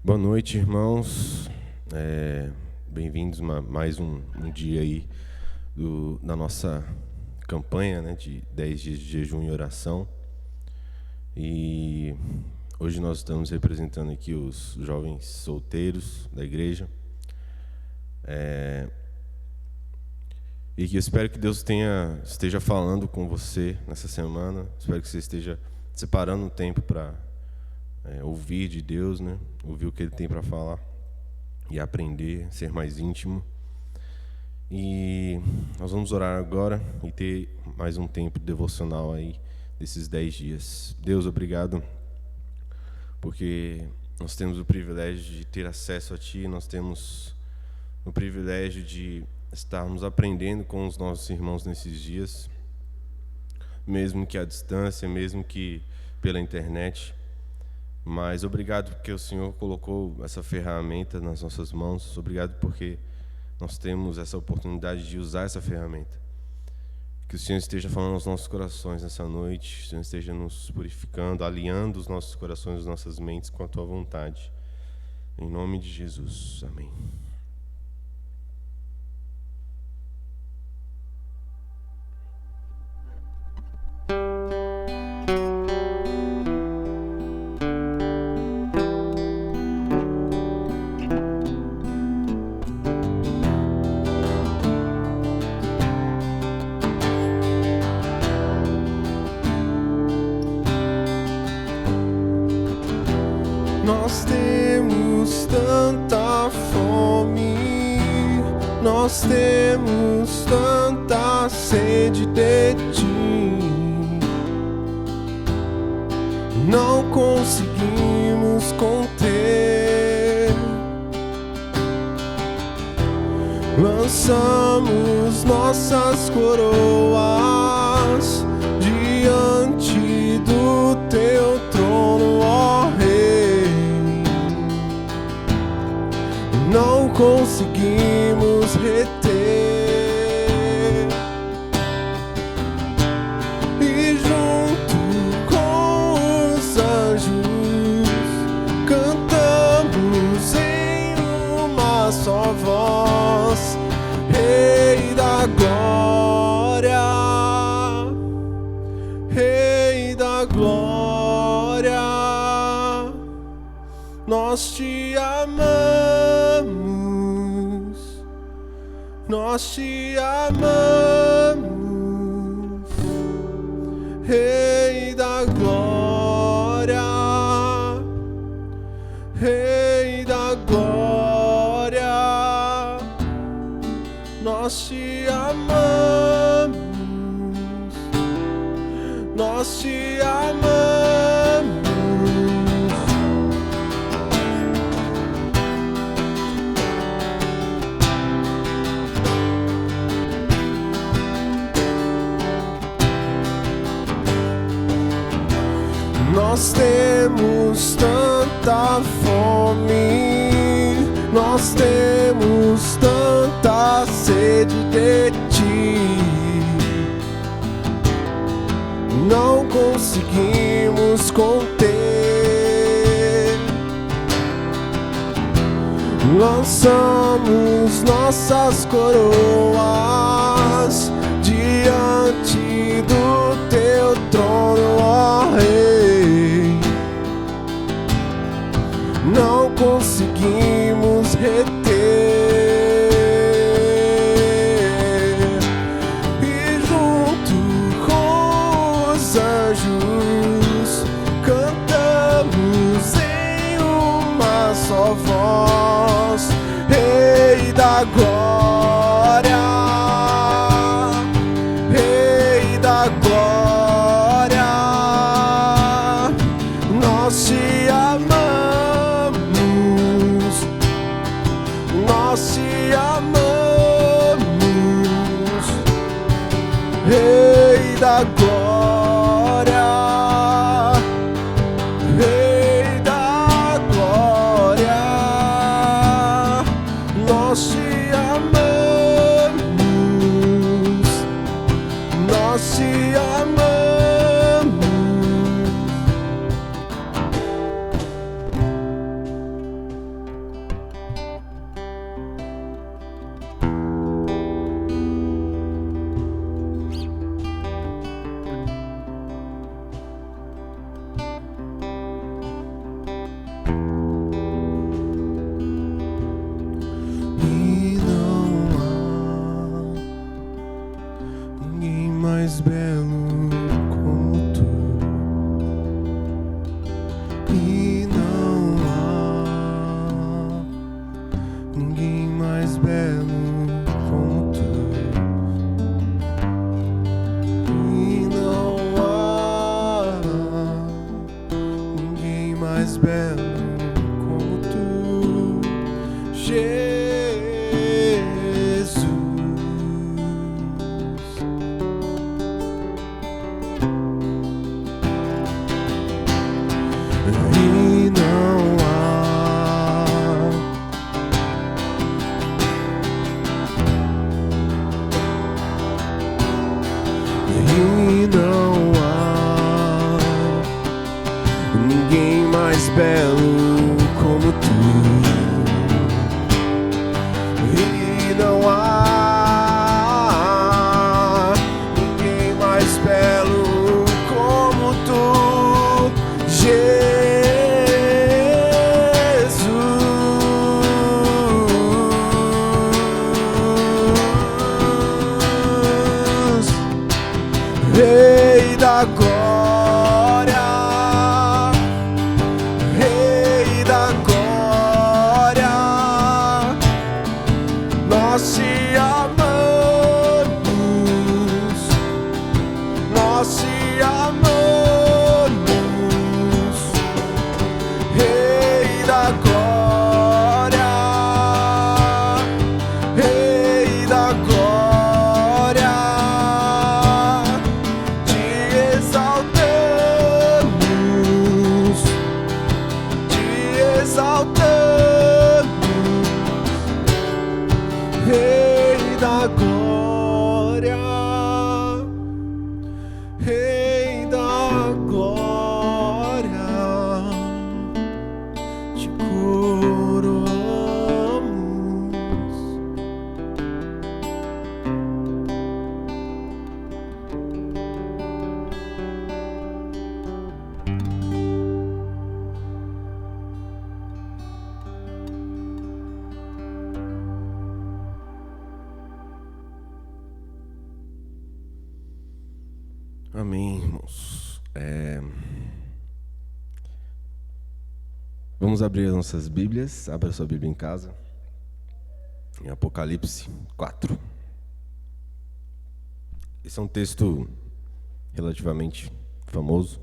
Boa noite, irmãos. Bem-vindos a mais um dia aí da nossa campanha, né, de 10 dias de jejum e oração. E hoje nós estamos representando aqui os jovens solteiros da igreja. E que eu espero que Deus esteja falando com você nessa semana. Espero que você esteja separando um tempo para ouvir de Deus, né? Ouvir o que Ele tem para falar e aprender, ser mais íntimo. E nós vamos orar agora e ter mais um tempo devocional aí desses 10 dias. Deus, obrigado, porque nós temos o privilégio de ter acesso a Ti, nós temos o privilégio de estarmos aprendendo com os nossos irmãos nesses dias, mesmo que à distância, mesmo que pela internet. Mas obrigado porque o Senhor colocou essa ferramenta nas nossas mãos. Obrigado porque nós temos essa oportunidade de usar essa ferramenta. Que o Senhor esteja falando aos nossos corações nessa noite. Que o Senhor esteja nos purificando, alinhando os nossos corações, as nossas mentes com a Tua vontade. Em nome de Jesus. Amém. Nós temos tanta fome, nós temos tanta sede de Ti, não conseguimos conter. Lançamos nossas coroas diante do Teu trono, ó Rei. Não conseguimos reter, e junto com os anjos cantamos em uma só voz: Rei da glória, Rei da glória, nós Te amamos, nós Te amamos, Rei da glória, Rei da glória, nós Te amamos, nós Te amamos. Nós temos tanta fome, nós temos tanta sede de Ti, não conseguimos conter. Lançamos nossas coroas diante do Teu trono, ó Rei. Não conseguimos reter, e junto com os anjos cantamos em uma só voz: Rei da glória, Amém, irmãos. Vamos abrir as nossas Bíblias. Abra a sua Bíblia em casa. Em Apocalipse 4. Esse é um texto relativamente famoso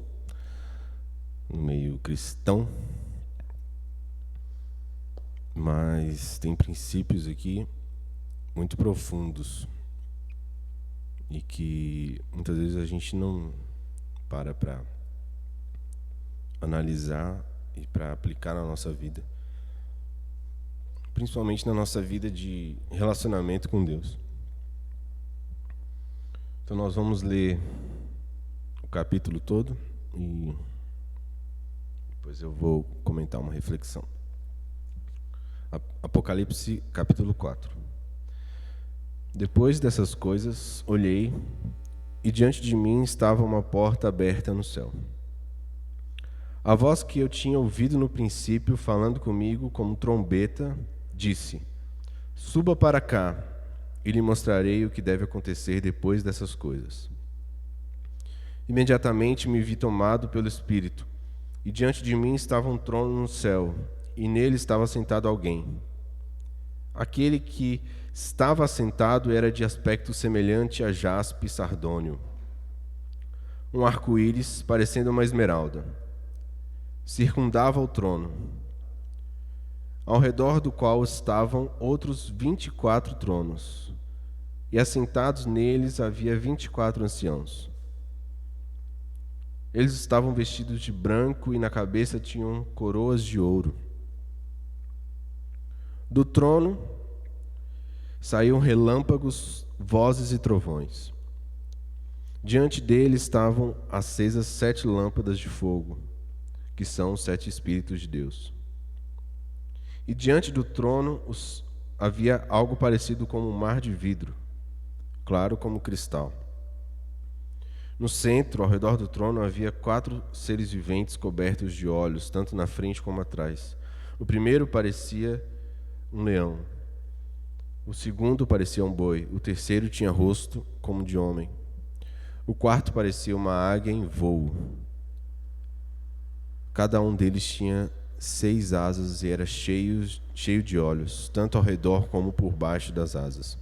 no meio cristão, mas tem princípios aqui muito profundos e que muitas vezes a gente não para analisar e para aplicar na nossa vida, principalmente na nossa vida de relacionamento com Deus. Então nós vamos ler o capítulo todo e depois eu vou comentar uma reflexão. Apocalipse capítulo 4. Depois dessas coisas, olhei, e diante de mim estava uma porta aberta no céu. A voz que eu tinha ouvido no princípio, falando comigo como trombeta, disse: Suba para cá, e lhe mostrarei o que deve acontecer depois dessas coisas. Imediatamente me vi tomado pelo Espírito, e diante de mim estava um trono no céu, e nele estava sentado alguém. Aquele que estava assentado era de aspecto semelhante a jaspe e sardônio, um arco-íris parecendo uma esmeralda. Circundava o trono, ao redor do qual estavam outros 24 tronos, e assentados neles havia 24 anciãos. Eles estavam vestidos de branco e na cabeça tinham coroas de ouro. Do trono saíam relâmpagos, vozes e trovões. Diante dele estavam acesas 7 lâmpadas de fogo, que são os 7 Espíritos de Deus. E diante do trono havia algo parecido com um mar de vidro, claro como cristal. No centro, ao redor do trono, havia 4 seres viventes cobertos de olhos, tanto na frente como atrás. O primeiro parecia um leão. O segundo parecia um boi. O terceiro tinha rosto como de homem. O quarto parecia uma águia em voo. Cada um deles tinha 6 asas e era cheio de olhos, tanto ao redor como por baixo das asas.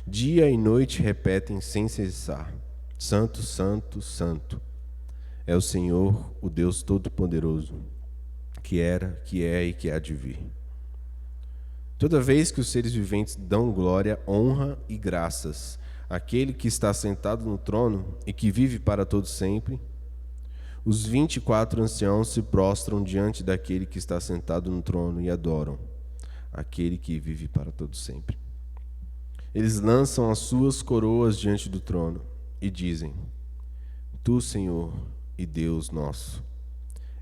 Dia e noite repetem sem cessar: Santo, Santo, Santo é o Senhor, o Deus Todo-Poderoso, que era, que é e que há de vir. Toda vez que os seres viventes dão glória, honra e graças àquele que está sentado no trono e que vive para todo sempre, os 24 anciãos se prostram diante daquele que está sentado no trono e adoram aquele que vive para todo sempre. Eles lançam as suas coroas diante do trono e dizem: Tu, Senhor e Deus nosso,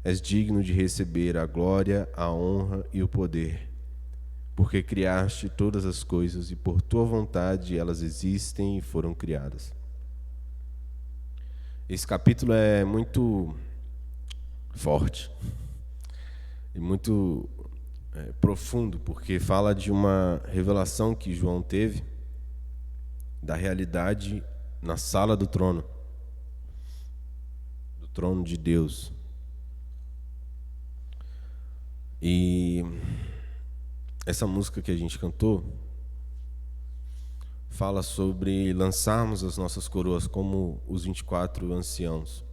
és digno de receber a glória, a honra e o poder, porque criaste todas as coisas e por tua vontade elas existem e foram criadas. Esse capítulo é muito forte e muito profundo, porque fala de uma revelação que João teve da realidade na sala do trono de Deus. E essa música que a gente cantou fala sobre lançarmos as nossas coroas como os 24 anciãos.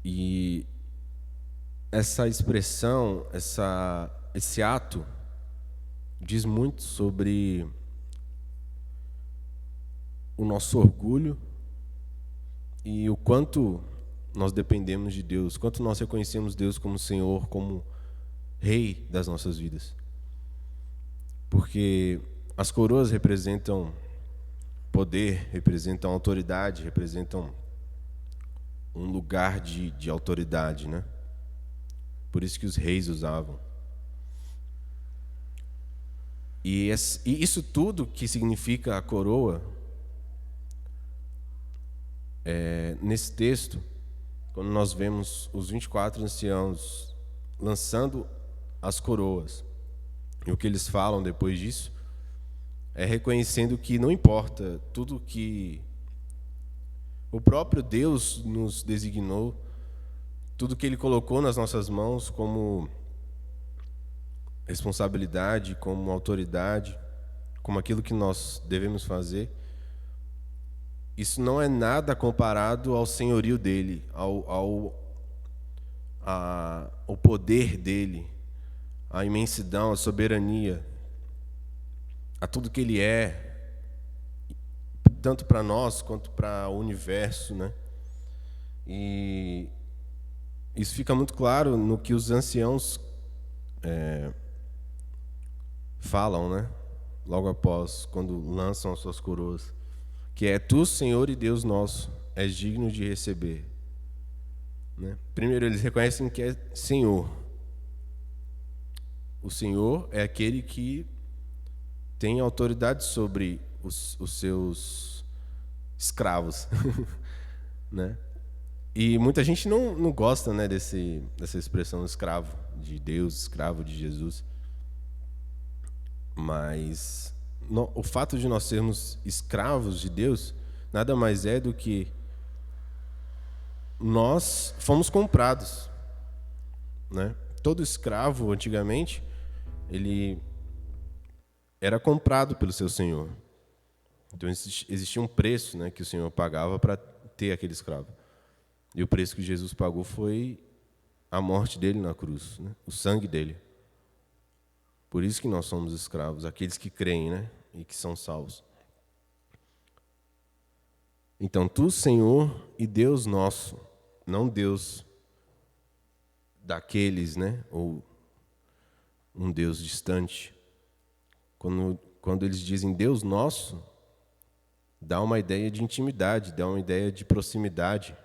E essa expressão, esse ato, diz muito sobre o nosso orgulho e o quanto nós dependemos de Deus, quanto nós reconhecemos Deus como Senhor, como Rei das nossas vidas. Porque as coroas representam poder, representam autoridade, representam um lugar de autoridade, né? Por isso que os reis usavam. E isso tudo que significa a coroa, nesse texto, quando nós vemos os 24 anciãos lançando as coroas, e o que eles falam depois disso é reconhecendo que não importa tudo que O próprio Deus nos designou, tudo que Ele colocou nas nossas mãos como responsabilidade, como autoridade, como aquilo que nós devemos fazer, isso não é nada comparado ao senhorio dele, ao poder dele, à imensidão, à soberania, a tudo que ele é, tanto para nós quanto para o universo, né? E isso fica muito claro no que os anciãos falam, né? Logo após, quando lançam as suas coroas, que é: Tu, Senhor e Deus nosso, és digno de receber. Né? Primeiro, eles reconhecem que é Senhor. O Senhor é aquele que tem autoridade sobre os seus escravos. Né? E muita gente não gosta, né, dessa expressão escravo de Deus, escravo de Jesus. Mas o fato de nós sermos escravos de Deus nada mais é do que nós fomos comprados, né? Todo escravo, antigamente, ele era comprado pelo seu senhor. Então existia um preço, né, que o Senhor pagava para ter aquele escravo. E o preço que Jesus pagou foi a morte dele na cruz, né? O sangue dele. Por isso que nós somos escravos, aqueles que creem, né, e que são salvos. Então, Tu, Senhor e Deus nosso, não Deus daqueles, né, ou um Deus distante. Quando eles dizem Deus nosso, dá uma ideia de intimidade, dá uma ideia de proximidade,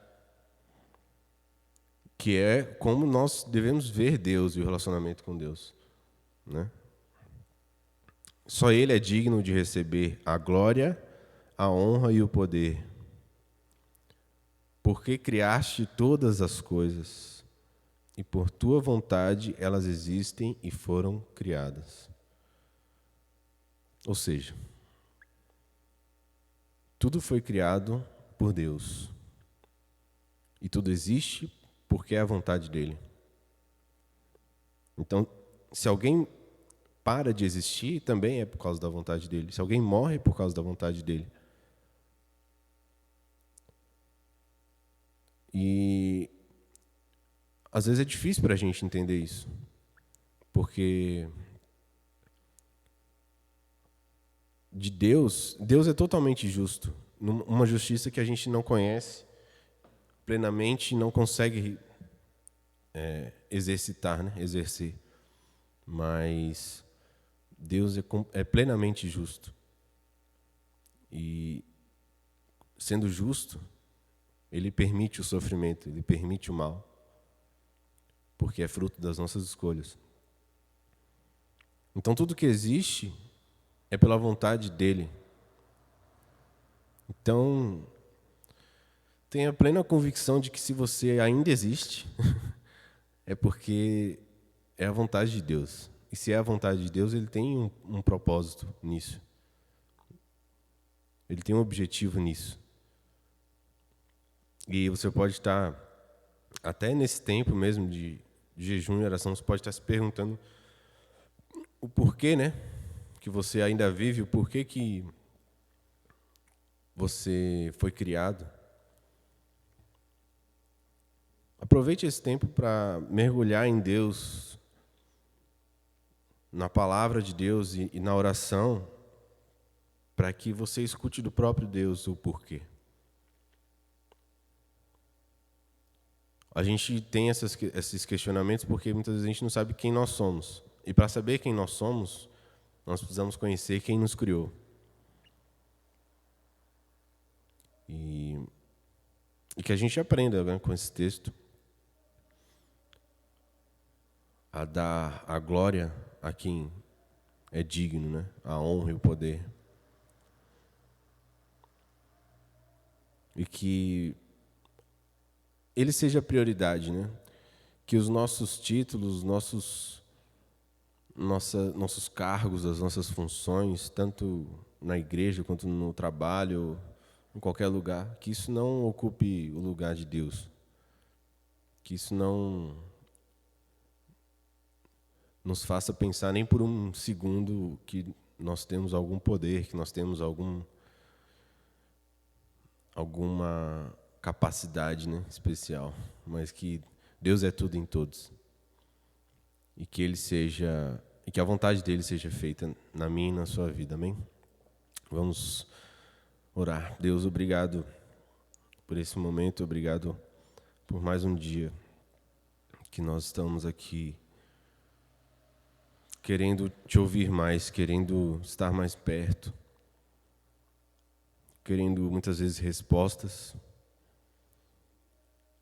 que é como nós devemos ver Deus e o relacionamento com Deus, né? Só Ele é digno de receber a glória, a honra e o poder. Porque criaste todas as coisas, e por Tua vontade elas existem e foram criadas. Ou seja, tudo foi criado por Deus. E tudo existe porque é a vontade dEle. Então, se alguém para de existir, também é por causa da vontade dEle. Se alguém morre, é por causa da vontade dEle. E às vezes é difícil para a gente entender isso, porque de Deus é totalmente justo, uma justiça que a gente não conhece plenamente, não consegue exercitar, né? Exercer, mas Deus é plenamente justo, e sendo justo, Ele permite o sofrimento, Ele permite o mal, porque é fruto das nossas escolhas. Então tudo que existe é pela vontade dEle. Então, tenha plena convicção de que se você ainda existe, é porque é a vontade de Deus. E se é a vontade de Deus, Ele tem um propósito nisso. Ele tem um objetivo nisso. E você pode estar, até nesse tempo mesmo de jejum e oração, você pode estar se perguntando o porquê, né, que você ainda vive, o porquê que você foi criado. Aproveite esse tempo para mergulhar em Deus, na palavra de Deus e na oração, para que você escute do próprio Deus o porquê. A gente tem esses questionamentos porque muitas vezes a gente não sabe quem nós somos. E para saber quem nós somos, nós precisamos conhecer quem nos criou. E que a gente aprenda, né, com esse texto a dar a glória a quem é digno, né? A honra e o poder. E que Ele seja a prioridade, né? Que os nossos títulos, nossos cargos, as nossas funções, tanto na igreja quanto no trabalho, em qualquer lugar, que isso não ocupe o lugar de Deus, que isso não nos faça pensar nem por um segundo que nós temos algum poder, que nós temos alguma capacidade, né, especial, mas que Deus é tudo em todos e que a vontade dele seja feita na minha e na sua vida, amém? Vamos orar. Deus, obrigado por esse momento, obrigado por mais um dia que nós estamos aqui querendo te ouvir mais, querendo estar mais perto, querendo muitas vezes respostas,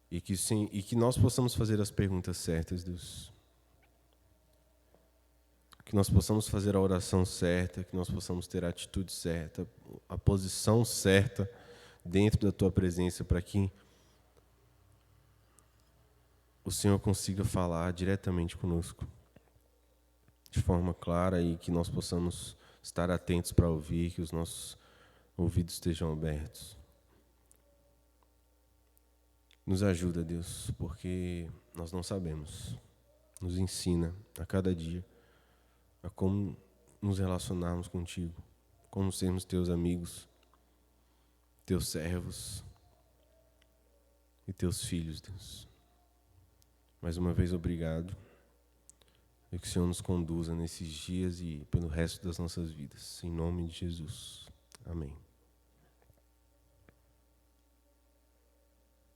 e que nós possamos fazer as perguntas certas, Deus. Que nós possamos fazer a oração certa, que nós possamos ter a atitude certa, a posição certa dentro da Tua presença, para que o Senhor consiga falar diretamente conosco, de forma clara, e que nós possamos estar atentos para ouvir, que os nossos ouvidos estejam abertos. Nos ajuda, Deus, porque nós não sabemos. Nos ensina a cada dia a como nos relacionarmos contigo, como sermos teus amigos, teus servos e teus filhos, Deus. Mais uma vez, obrigado. E que o Senhor nos conduza nesses dias e pelo resto das nossas vidas. Em nome de Jesus. Amém.